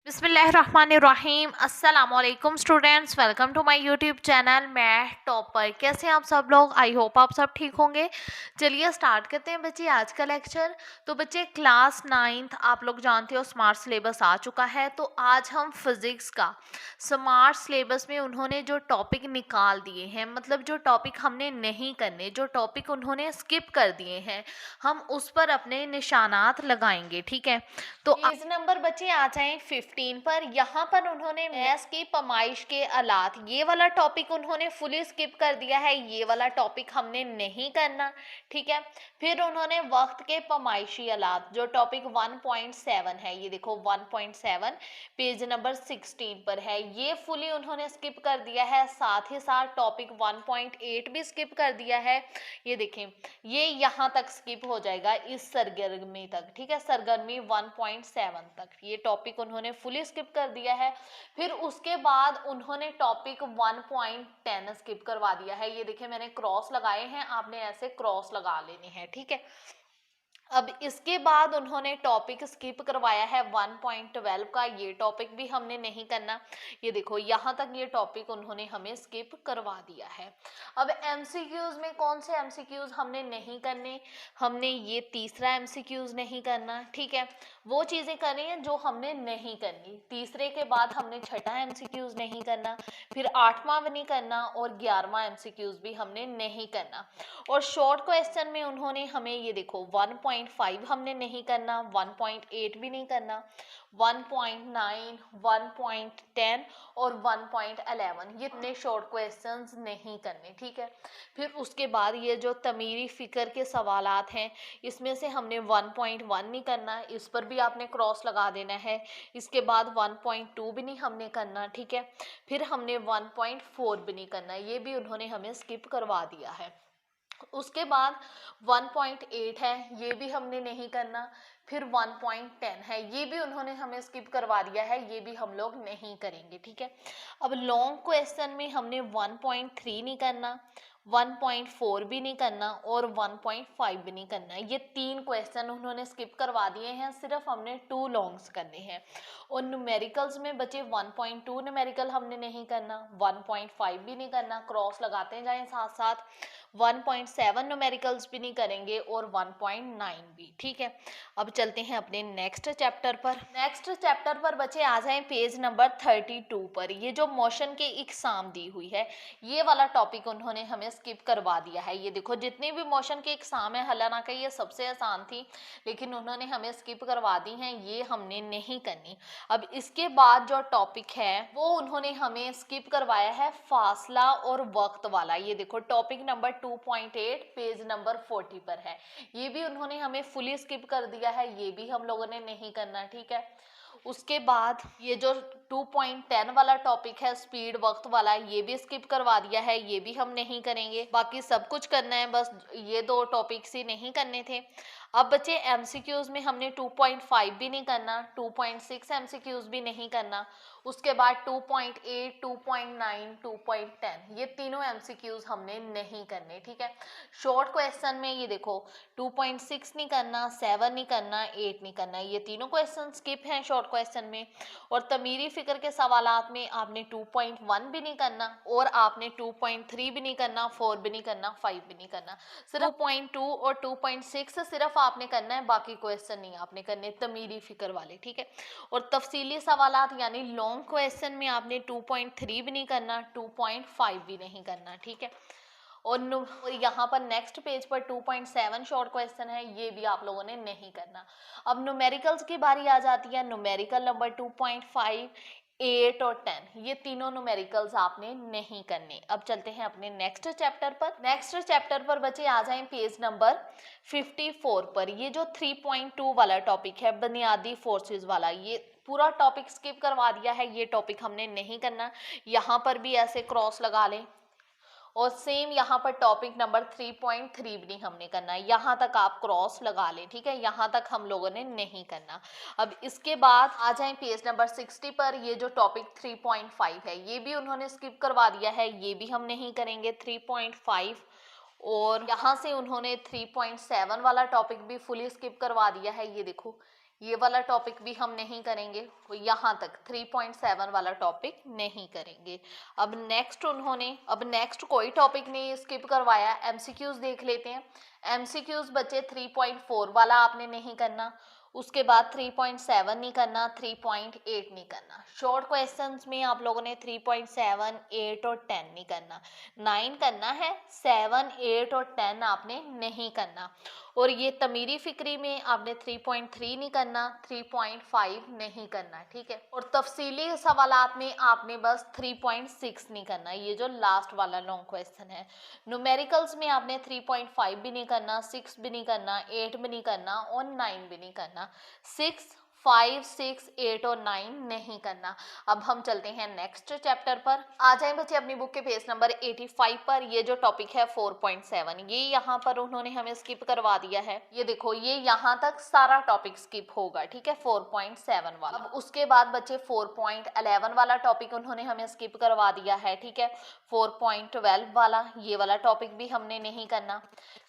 बिस्मिल्लाहिर्रहमानिर्रहीम अस्सलामुअलैकुम students, welcome to my YouTube channel. मैं टॉपर। कैसे हैं आप सब लोग? आई होप आप सब ठीक होंगे। चलिए स्टार्ट करते हैं बच्चे आज का लेक्चर। तो बच्चे क्लास 9th आप लोग जानते हो स्मार्ट सिलेबस आ चुका है। तो आज हम फिज़िक्स का स्मार्ट सिलेबस में उन्होंने जो टॉपिक निकाल दिए हैं, मतलब जो टॉपिक हमने नहीं करने, जो टॉपिक उन्होंने स्किप कर दिए हैं, हम उस पर अपने निशानात लगाएंगे। ठीक है, तो पेज नंबर बच्चे आ जाएं 15 पर। यहाँ पर उन्होंने मैथ्स की पैमाइश के आलात, ये वाला टॉपिक उन्होंने फुली स्किप कर दिया है, ये वाला टॉपिक हमने नहीं करना। ठीक है, फिर उन्होंने वक्त के पैमाइशी आलात जो टॉपिक 1.7 है, ये देखो 1.7 पेज नंबर 16 पर है, ये फुली उन्होंने स्किप कर दिया है। साथ ही साथ टॉपिक 1.8 भी स्किप कर दिया है। ये देखें, ये यहाँ तक स्किप हो जाएगा इस सरगर्मी तक। ठीक है, सरगर्मी 1.7 तक ये टॉपिक उन्होंने फुली स्किप कर दिया है। फिर उसके बाद उन्होंने टॉपिक 1.10 स्किप करवा दिया है। ये देखिए मैंने क्रॉस लगाए हैं, आपने ऐसे क्रॉस लगा लेने हैं। ठीक है, अब इसके बाद उन्होंने टॉपिक स्किप करवाया है 1.12 का, ये टॉपिक भी हमने नहीं करना। ये देखो यहाँ तक ये टॉपिक उन्होंने हमें स्किप करवा दिया है। अब एमसीक्यूज में कौन से एमसीक्यूज हमने नहीं करने? हमने ये तीसरा एमसीक्यूज नहीं करना। ठीक है, वो चीज़ें करनी है जो हमने नहीं करनी। तीसरे के बाद हमने छठा एमसीक्यूज नहीं करना, फिर 8वां भी नहीं करना, और 11वां एमसीक्यूज भी हमने नहीं करना। और शॉर्ट क्वेश्चन में उन्होंने हमें ये देखो 1.5 हमने नहीं करना, 1.8 भी नहीं करना, 1.9, 1.10 और 1.11 ये इतने शॉर्ट क्वेश्चंस नहीं करने। ठीक है, फिर उसके बाद ये जो तमीरी फिक्र के सवालात हैं, इसमें से हमने 1.1 नहीं करना, इस पर भी आपने क्रॉस लगा देना है। इसके बाद 1.2 भी नहीं हमने करना। ठीक है, फिर हमने 1.4 भी नहीं करना, ये भी उन्होंने हमें स्किप करवा दिया है। उसके बाद 1.8 है, ये भी हमने नहीं करना। फिर 1.10 है, ये भी उन्होंने हमें स्किप करवा दिया है, ये भी हम लोग नहीं करेंगे। ठीक है, अब लॉन्ग क्वेश्चन में हमने 1.3 नहीं करना, 1.4 भी नहीं करना और 1.5 भी नहीं करना। ये 3 क्वेश्चन उन्होंने स्किप करवा दिए हैं, सिर्फ हमने 2 लॉन्ग्स करने हैं। और न्यूमेरिकल्स में बचे 1.2 न्यूमेरिकल हमने नहीं करना, 1.5 भी नहीं करना, क्रॉस लगाते जाएं साथ साथ। 1.7 न्यूमेरिकल्स भी नहीं करेंगे और 1.9 भी। ठीक है, अब चलते हैं अपने नेक्स्ट चैप्टर पर। नेक्स्ट चैप्टर पर बच्चे आ जाएं पेज नंबर 32 पर। ये जो मोशन के एग्जाम दी हुई है, ये वाला टॉपिक उन्होंने हमें स्किप करवा दिया है। ये देखो जितने भी मोशन के एग्जाम है, हालांकि ये सबसे आसान थी, लेकिन उन्होंने हमें स्किप करवा दी हैं, ये हमने नहीं करनी। अब इसके बाद जो टॉपिक है वो उन्होंने हमें स्किप करवाया है फासला और वक्त वाला। ये देखो टॉपिक नंबर 2.8 पेज नंबर 40 पर है, ये भी उन्होंने हमें फुली स्किप कर दिया है, ये भी हम लोगों ने नहीं करना। ठीक है, उसके बाद ये जो 2.10 वाला टॉपिक है स्पीड वक्त वाला, ये भी स्किप करवा दिया है, ये भी हम नहीं करेंगे। बाकी सब कुछ करना है, बस ये 2 टॉपिक्स ही नहीं करने थे। अब बच्चे एमसीक्यूज में हमने 2.5 भी नहीं करना, 2.6 एमसीक्यूज भी नहीं करना। उसके बाद 2.8, 2.9, 2.10 ये तीनों एमसीक्यूज हमने नहीं करने। ठीक है, शॉर्ट क्वेश्चन में ये देखो 2.6 नहीं करना, 7 नहीं करना, 8 नहीं करना, ये तीनों क्वेश्चन स्किप हैं शॉर्ट क्वेश्चन में। और तमीरी फिक्र के सवालात में आपने 2.1 भी नहीं करना, और आपने 2.3 भी नहीं करना, 4 भी नहीं करना, 5 भी नहीं करना। सिर्फ 2.2 और 2.6 सिर्फ आपने करना है, बाकी क्वेश्चन नहीं आपने करने तमीरी फिक्र वाले। ठीक है, और तफसीली सवालात यानी लॉन्ग क्वेश्चन में आपने 2.3 भी नहीं करना, 2.5 भी नहीं करना। ठीक है, और यहाँ पर नेक्स्ट पेज पर 2.7 शॉर्ट क्वेश्चन है, ये भी आप लोगों ने नहीं करना। अब न्यूमेरिकल्स की बारी आ जाती है। न्यूमेरिकल नंबर 2.5, 8 और 10 ये तीनों न्यूमेरिकल्स आपने नहीं करने। अब चलते हैं अपने नेक्स्ट चैप्टर पर। नेक्स्ट चैप्टर पर बच्चे आ जाएं पेज नंबर 54 पर। ये जो 3.2 वाला टॉपिक है बुनियादी फोर्सेस वाला, ये पूरा टॉपिक स्किप करवा दिया है, ये टॉपिक हमने नहीं करना। यहाँ पर भी ऐसे क्रॉस लगा लें, और सेम यहाँ पर टॉपिक नंबर 3.3 भी नहीं हमने करना, यहाँ तक आप क्रॉस लगा लें। ठीक है, यहाँ तक हम लोगों ने नहीं करना। अब इसके बाद आ जाएं पेज नंबर 60 पर। ये जो टॉपिक 3.5 है, ये भी उन्होंने स्किप करवा दिया है, ये भी हम नहीं करेंगे 3.5। और यहाँ से उन्होंने 3.7 वाला टॉपिक भी फुली स्किप करवा दिया है। ये देखो ये वाला टॉपिक भी हम नहीं करेंगे, यहाँ तक 3.7 वाला टॉपिक नहीं करेंगे। अब नेक्स्ट कोई टॉपिक नहीं स्किप करवाया। एमसीक्यूज देख लेते हैं। एमसीक्यूज बच्चे 3.4 वाला आपने नहीं करना, उसके बाद 3.7 नहीं करना, 3.8 नहीं करना। शॉर्ट क्वेश्चंस में आप लोगों ने 3.7, 8 और 10 नहीं करना, 9 करना है, 7, 8 और 10 आपने नहीं करना। और ये तमीरी फिक्री में आपने 3.3 नहीं करना, 3.5 नहीं करना, ठीक है। और तफसीली सवालात में आपने बस 3.6 नहीं करना, ये जो लास्ट वाला लॉन्ग क्वेश्चन है। न्यूमेरिकल्स में आपने 3.5 भी नहीं करना, 6 भी नहीं करना, 8 भी नहीं करना और 9 भी नहीं करना। 6, 5, 6, 8 और 9 नहीं करना। अब हम चलते हैं नेक्स्ट चैप्टर पर। आ जाए बच्चे अपनी बुक के पेज नंबर 85 पर। ये जो टॉपिक है 4.7, ये यहाँ पर उन्होंने हमें स्किप करवा दिया है। ये देखो, ये यहाँ तक सारा टॉपिक स्किप होगा, ठीक है, 4.7 वाला। अब उसके बाद बच्चे 4.11 वाला टॉपिक उन्होंने हमें स्किप करवा दिया है, ठीक है। 4.12 वाला, ये वाला टॉपिक भी हमने नहीं करना।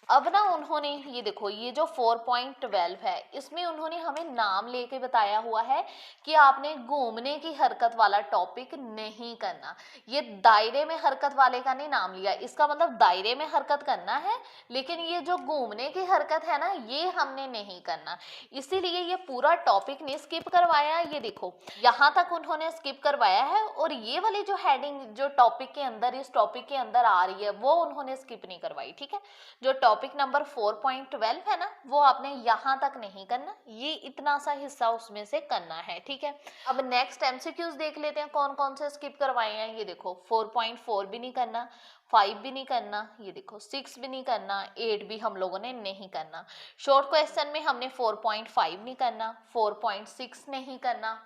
अब ना उन्होंने ये देखो, ये जो 4.12 है इसमें उन्होंने हमें नाम लेके बताया हुआ है कि आपने घूमने की हरकत वाला टॉपिक नहीं करना। ये दायरे में हरकत वाले का नहीं नाम लिया, इसका मतलब दायरे में हरकत करना है, लेकिन ये जो घूमने की हरकत है ना, ये हमने नहीं करना। इसीलिए ये पूरा टॉपिक नहीं स्किप करवाया। ये देखो, यहाँ तक उन्होंने स्किप करवाया है, और ये वाली जो हेडिंग जो टॉपिक के अंदर, इस टॉपिक के अंदर आ रही है, वो उन्होंने स्किप नहीं करवाई, ठीक है। जो टॉपिक नंबर 4.12 है ना, वो आपने यहाँ तक नहीं करना, ये इतना सा हिस्सा उसमें से करना है, ठीक है। अब नेक्स्ट एमसीक्यूज देख लेते हैं कौन कौन से स्किप करवाए हैं। ये देखो, 4.4 भी नहीं करना, 5 भी नहीं करना, ये देखो 6 भी नहीं करना, 8 भी हम लोगों ने नहीं करना। शॉर्ट क्वेश्चन में हमने 4.5 नहीं करना, 4.6 नहीं करना,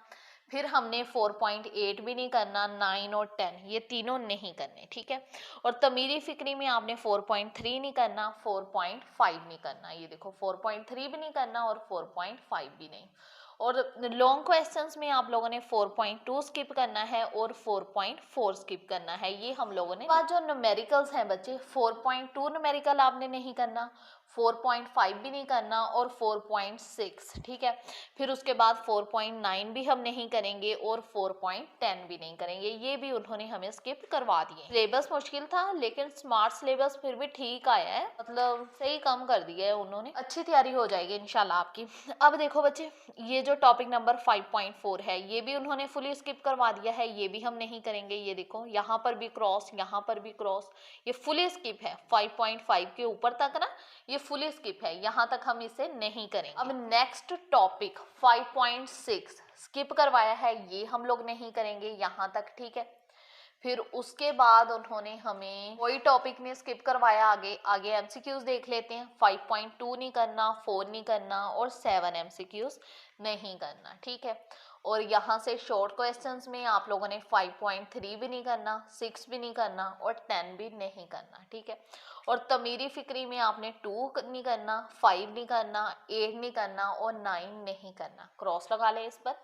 फिर हमने 4.8 भी नहीं करना, 9 और 10 ये तीनों नहीं करने, ठीक है। और तमीरी फिक्री में आपने 4.3 नहीं करना, 4.5 नहीं करना, ये देखो 4.3 भी नहीं करना और 4.5 भी नहीं। और लॉन्ग क्वेश्चंस में आप लोगों ने 4.2 स्किप करना है और 4.4 स्किप करना है, ये हम लोगों ने। बाद जो न्यूमेरिकल्स हैं बच्चे, 4.2 न्यूमेरिकल आपने नहीं करना, 4.5 भी नहीं करना और 4.6, ठीक है। फिर उसके बाद 4.9 भी हम नहीं करेंगे और 4.10 भी नहीं करेंगे, ये भी उन्होंने हमें स्किप करवा दिए। सिलेबस मुश्किल था, लेकिन स्मार्ट सिलेबस फिर भी ठीक आया है, मतलब सही कम कर दिया है उन्होंने। अच्छी तैयारी हो जाएगी इंशाल्लाह आपकी। अब देखो बच्चे, ये जो टॉपिक नंबर 5.4 है, ये भी उन्होंने फुली स्किप करवा दिया है, ये भी हम नहीं करेंगे। ये देखो, यहाँ पर भी क्रॉस, यहाँ पर भी क्रॉस, ये फुली स्किप है। 5.5 के ऊपर तक ना ये फुली स्किप है, यहाँ तक हम इसे नहीं करेंगे। अब नेक्स्ट टॉपिक 5.6 स्किप करवाया है, ये हम लोग नहीं करेंगे यहाँ तक, ठीक है। फिर उसके बाद उन्होंने हमें कोई टॉपिक नहीं स्किप करवाया। आगे एमसीक्यूज देख लेते हैं। 5.2 नहीं करना, 4 नहीं करना और 7 एमसीक्यूज नहीं करना, ठीक है। और यहाँ से शॉर्ट क्वेश्चंस में आप लोगों ने 5.3 भी नहीं करना, 6 भी नहीं करना और 10 भी नहीं करना, ठीक है। और तमीरी फिक्री में आपने 2 नहीं करना, 5 नहीं करना, 8 नहीं करना और 9 नहीं करना, क्रॉस लगा ले इस पर।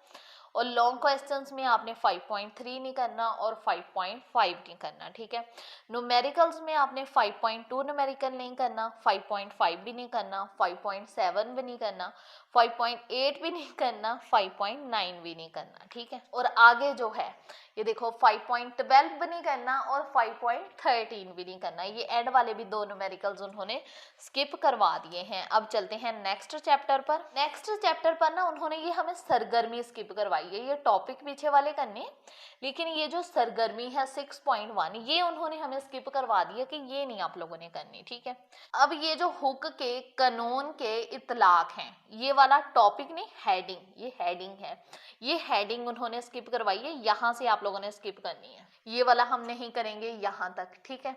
और लॉन्ग क्वेश्चंस में आपने 5.3 नहीं करना और 5.5 नहीं करना, ठीक है। न्यूमेरिकल्स में आपने 5.2 न्यूमेरिकल नहीं करना, 5.5 भी नहीं करना, 5.7 भी नहीं करना, 5.8 भी नहीं करना, 5.9 भी नहीं करना, ठीक है। और आगे जो है ये देखो, 5.12 भी नहीं करना और 5.13 भी नहीं करना, ये एंड वाले भी दो न्यूमेरिकल्स उन्होंने स्किप करवा दिए हैं। अब चलते हैं नेक्स्ट चैप्टर पर। नेक्स्ट चैप्टर पर ना उन्होंने ये हमें सरगर्मी स्किप करवाई है। ये टॉपिक पीछे वाले करने, लेकिन ये जो सरगर्मी है 6.1, ये उन्होंने हमें स्किप करवा दिया कि ये नहीं आप लोगों ने करनी, ठीक है। अब ये जो हुक के कानून के इतलाक हैं, ये वाला टॉपिक नहीं, हेडिंग, ये हेडिंग है, ये हेडिंग उन्होंने स्किप करवाई है, यहाँ से आप लोगों ने स्किप करनी है। ये वाला हम नहीं करेंगे यहाँ तक, ठीक है।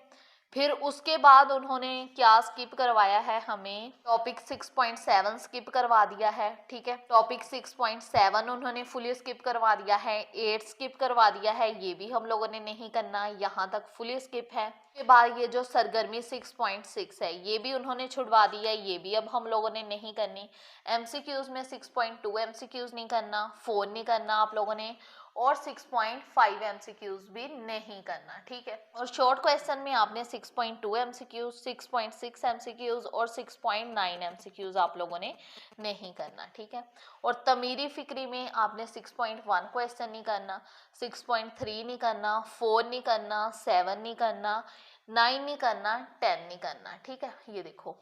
फिर उसके बाद उन्होंने क्या स्किप करवाया है, हमें टॉपिक 6.7 स्किप करवा दिया है, ठीक है। टॉपिक 6.7 उन्होंने फुली स्किप करवा दिया है, 8 स्किप करवा दिया है, ये भी हम लोगों ने नहीं करना, यहाँ तक फुली स्किप है। उसके बाद ये जो सरगर्मी 6.6 है, ये भी उन्होंने छुड़वा दिया है, ये भी अब हम लोगों ने नहीं करनी। एमसीक्यूज में 6.2 एमसीक्यूज नहीं करना, 4 नहीं करना आप लोगों ने, और 6.5 एमसीक्यूज भी नहीं करना, ठीक है। और शॉर्ट क्वेश्चन में आपने 6.2 एमसीक्यूज, 6.6 एमसीक्यूज और 6.9 एमसीक्यूज आप लोगों ने नहीं करना, ठीक है। और तमीरी फिक्री में आपने 6.1 क्वेश्चन नहीं करना, 6.3 नहीं करना, 4 नहीं करना, 7 नहीं करना, 9 नहीं करना, 10 नहीं करना, ठीक है। ये देखो,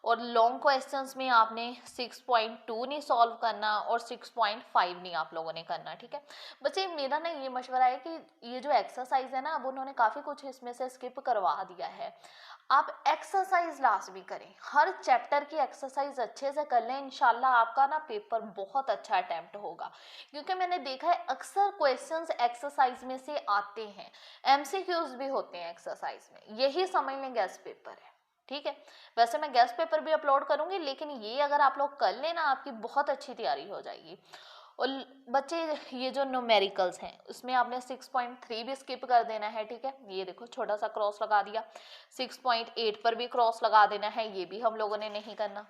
और लॉन्ग क्वेश्चंस में आपने 6.2 नहीं सॉल्व करना और 6.5 नहीं आप लोगों ने करना, ठीक है। बच्चे मेरा ना ये मशवरा है कि ये जो एक्सरसाइज है ना, अब उन्होंने काफ़ी कुछ इसमें से स्किप करवा दिया है, आप एक्सरसाइज लाजमी करें, हर चैप्टर की एक्सरसाइज अच्छे से कर लें, इंशाल्लाह आपका ना पेपर बहुत अच्छा अटैम्प्ट होगा। क्योंकि मैंने देखा है अक्सर क्वेश्चंस एक्सरसाइज में से आते हैं, एमसीक्यूज भी होते हैं एक्सरसाइज में, यही समझ लें गेस्ट पेपर है, ठीक है। वैसे मैं गेस्ट पेपर भी अपलोड करूंगी, लेकिन ये अगर आप लोग कर लेना आपकी बहुत अच्छी तैयारी हो जाएगी। और बच्चे ये जो न्यूमेरिकल्स हैं उसमें आपने 6.3 भी स्किप कर देना है, ठीक है। ये देखो छोटा सा क्रॉस लगा दिया, 6.8 पर भी क्रॉस लगा देना है, ये भी हम लोगों ने नहीं करना।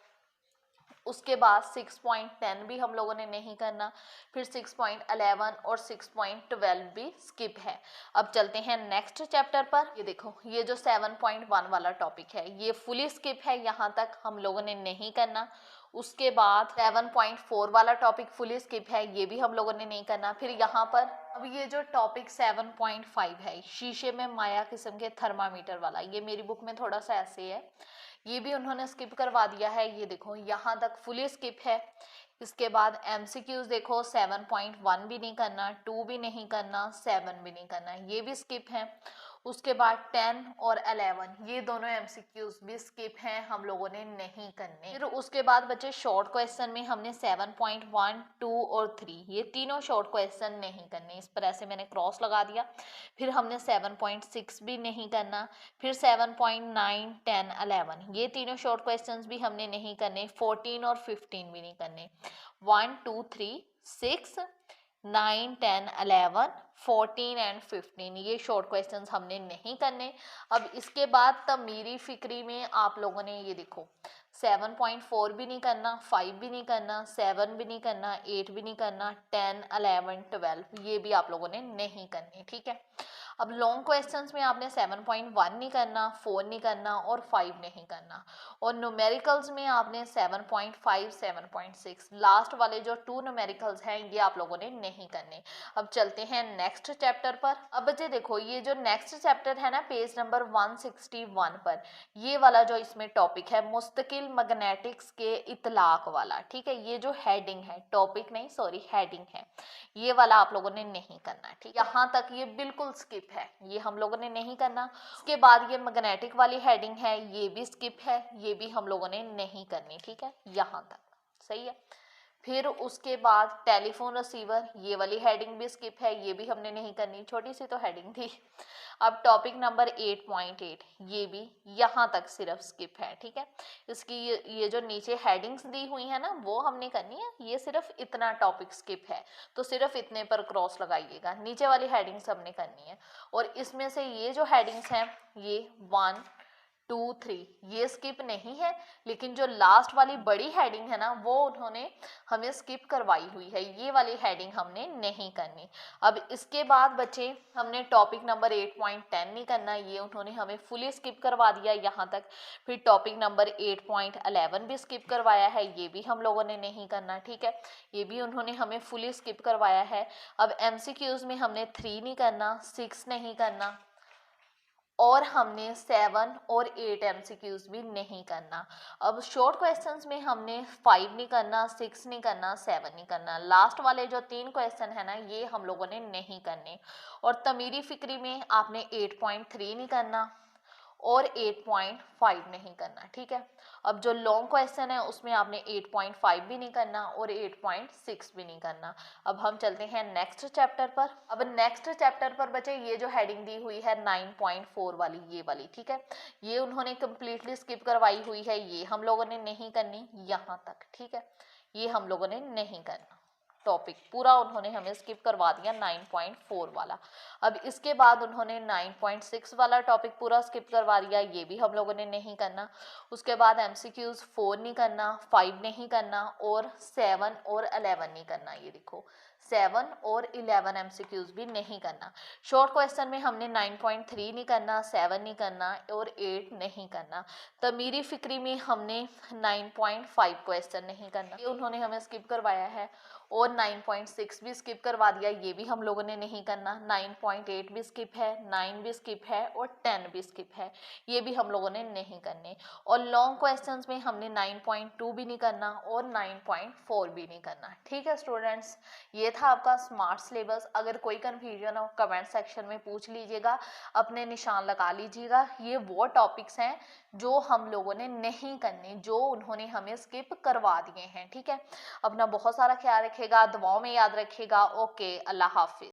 उसके बाद 6.10 भी हम लोगों ने नहीं करना, फिर 6.11 और 6.12 भी स्किप है। अब चलते हैं नेक्स्ट चैप्टर पर। ये देखो, ये जो 7.1 वाला टॉपिक है ये फुली स्किप है, यहाँ तक हम लोगों ने नहीं करना। उसके बाद 7.4 वाला टॉपिक फुली स्किप है, ये भी हम लोगों ने नहीं करना। फिर यहाँ पर अब ये जो टॉपिक 7.5 है, शीशे में माया किस्म के थर्मामीटर वाला, ये मेरी बुक में थोड़ा सा ऐसे है, ये भी उन्होंने स्किप करवा दिया है। ये देखो यहाँ तक फुली स्किप है। इसके बाद एमसीक्यूज देखो, 7.1 भी नहीं करना, 2 भी नहीं करना, 7 भी नहीं करना, ये भी स्किप है। उसके बाद 10 और 11 ये दोनों एमसीक्यूज भी स्किप हैं, हम लोगों ने नहीं करने। फिर उसके बाद बच्चे शॉर्ट क्वेश्चन में हमने 7.1, 2 और 3 ये तीनों शॉर्ट क्वेश्चन नहीं करने, इस पर ऐसे मैंने क्रॉस लगा दिया। फिर हमने 7.6 भी नहीं करना, फिर 7.9, 10, 11 ये तीनों शॉर्ट क्वेश्चंस भी हमने नहीं करने, 14 और 15 भी नहीं करने। 1, 2, 3, 6, 9, 10, 11, 14 एंड 15 ये शॉर्ट क्वेश्चंस हमने नहीं करने। अब इसके बाद तमीरी फिक्री में आप लोगों ने ये देखो 7.4 भी नहीं करना, 5 भी नहीं करना, 7 भी नहीं करना, 8 भी नहीं करना, 10, 11, 12 ये भी आप लोगों ने नहीं करने, ठीक है। अब लॉन्ग क्वेश्चंस में आपने 7.1 नहीं करना, 4 नहीं करना और 5 नहीं करना। और न्यूमेरिकल्स में आपने 7.5, 7.6 लास्ट वाले जो 2 न्यूमेरिकल्स हैं ये आप लोगों ने नहीं करने। अब चलते हैं नेक्स्ट चैप्टर पर। अब बच्चे देखो, ये जो नेक्स्ट चैप्टर है ना पेज नंबर 161 पर, ये वाला जो इसमें टॉपिक है मुस्तकिल मैग्नेटिक्स के इतलाक वाला, ठीक है। ये जो हेडिंग है, टॉपिक नहीं सॉरी हेडिंग है, ये वाला आप लोगों ने नहीं करना, ठीक। यहाँ तक ये बिल्कुल स्किप है, ये हम लोगों ने नहीं करना। उसके बाद ये मैग्नेटिक वाली हेडिंग है, ये भी स्किप है, ये भी हम लोगों ने नहीं करनी, ठीक है। यहाँ तक सही है। फिर उसके बाद टेलीफोन रिसीवर, ये वाली हेडिंग भी स्किप है, ये भी हमने नहीं करनी, छोटी सी तो हेडिंग थी। अब टॉपिक नंबर 8.8 ये भी यहाँ तक सिर्फ स्किप है, ठीक है। इसकी ये जो नीचे हेडिंग्स दी हुई है ना वो हमने करनी है, ये सिर्फ इतना टॉपिक स्किप है तो सिर्फ इतने पर क्रॉस लगाइएगा, नीचे वाली हेडिंग्स हमने करनी है। और इसमें से ये जो हेडिंग्स हैं ये 1, 2, 3 ये स्किप नहीं है, लेकिन जो लास्ट वाली बड़ी हेडिंग है ना वो उन्होंने हमें स्किप करवाई हुई है, ये वाली हेडिंग हमने नहीं करनी। अब इसके बाद बच्चे हमने टॉपिक नंबर 8.10 नहीं करना, ये उन्होंने हमें फुली स्किप करवा दिया यहाँ तक। फिर टॉपिक नंबर 8.11 भी स्किप करवाया है, ये भी हम लोगों ने नहीं करना, ठीक है। ये भी उन्होंने हमें फुली स्किप करवाया है। अब एमसीक्यूज में हमने 3 नहीं करना, 6 नहीं करना और हमने 7 और 8 एमसीक्यूज भी नहीं करना। अब शॉर्ट क्वेश्चंस में हमने 5 नहीं करना, 6 नहीं करना, 7 नहीं करना, लास्ट वाले जो 3 क्वेश्चन है ना ये हम लोगों ने नहीं करने। और तमीरी फिक्री में आपने 8.3 नहीं करना और 8.5 नहीं करना, ठीक है। अब जो लॉन्ग क्वेश्चन है उसमें आपने 8.5 भी नहीं करना और 8.6 भी नहीं करना। अब हम चलते हैं नेक्स्ट चैप्टर पर। अब नेक्स्ट चैप्टर पर बच्चे ये जो हेडिंग दी हुई है 9.4 वाली, ये वाली, ठीक है, ये उन्होंने कम्प्लीटली स्किप करवाई हुई है, ये हम लोगों ने नहीं करनी यहाँ तक, ठीक है। ये हम लोगों ने नहीं करना, टॉपिक पूरा उन्होंने हमें स्किप करवा दिया 9.4 वाला। अब इसके बाद उन्होंने 9.6 वाला टॉपिक पूरा स्किप करवा दिया, ये भी हम लोगों ने नहीं करना। उसके बाद एमसीक्यूज 4 नहीं करना, 5 नहीं करना और 7 और 11 नहीं करना। ये देखो 7 और 11 MCQs भी नहीं करना। शॉर्ट क्वेश्चन में हमने 9.3 नहीं करना, 7 नहीं करना और 8 नहीं करना। तमीरी फिक्री में हमने 9.5 क्वेश्चन नहीं करना, ये उन्होंने हमें स्किप करवाया है। और 9.6 भी स्किप करवा दिया, ये भी हम लोगों ने नहीं करना। 9.8 भी स्किप है, 9 भी स्किप है और 10 भी स्किप है, ये भी हम लोगों ने नहीं करने। और लॉन्ग क्वेश्चंस में हमने 9.2 भी नहीं करना और 9.4 भी नहीं करना। ठीक है स्टूडेंट्स, ये था आपका स्मार्ट सिलेबस। अगर कोई कन्फ्यूजन हो कमेंट सेक्शन में पूछ लीजिएगा, अपने निशान लगा लीजिएगा। ये वो टॉपिक्स हैं जो हम लोगों ने नहीं करने, जो उन्होंने हमें स्किप करवा दिए हैं। ठीक है, अपना बहुत सारा ख्याल रखिएगा, दुआओं में याद रखिएगा। ओके, अल्लाह हाफिज।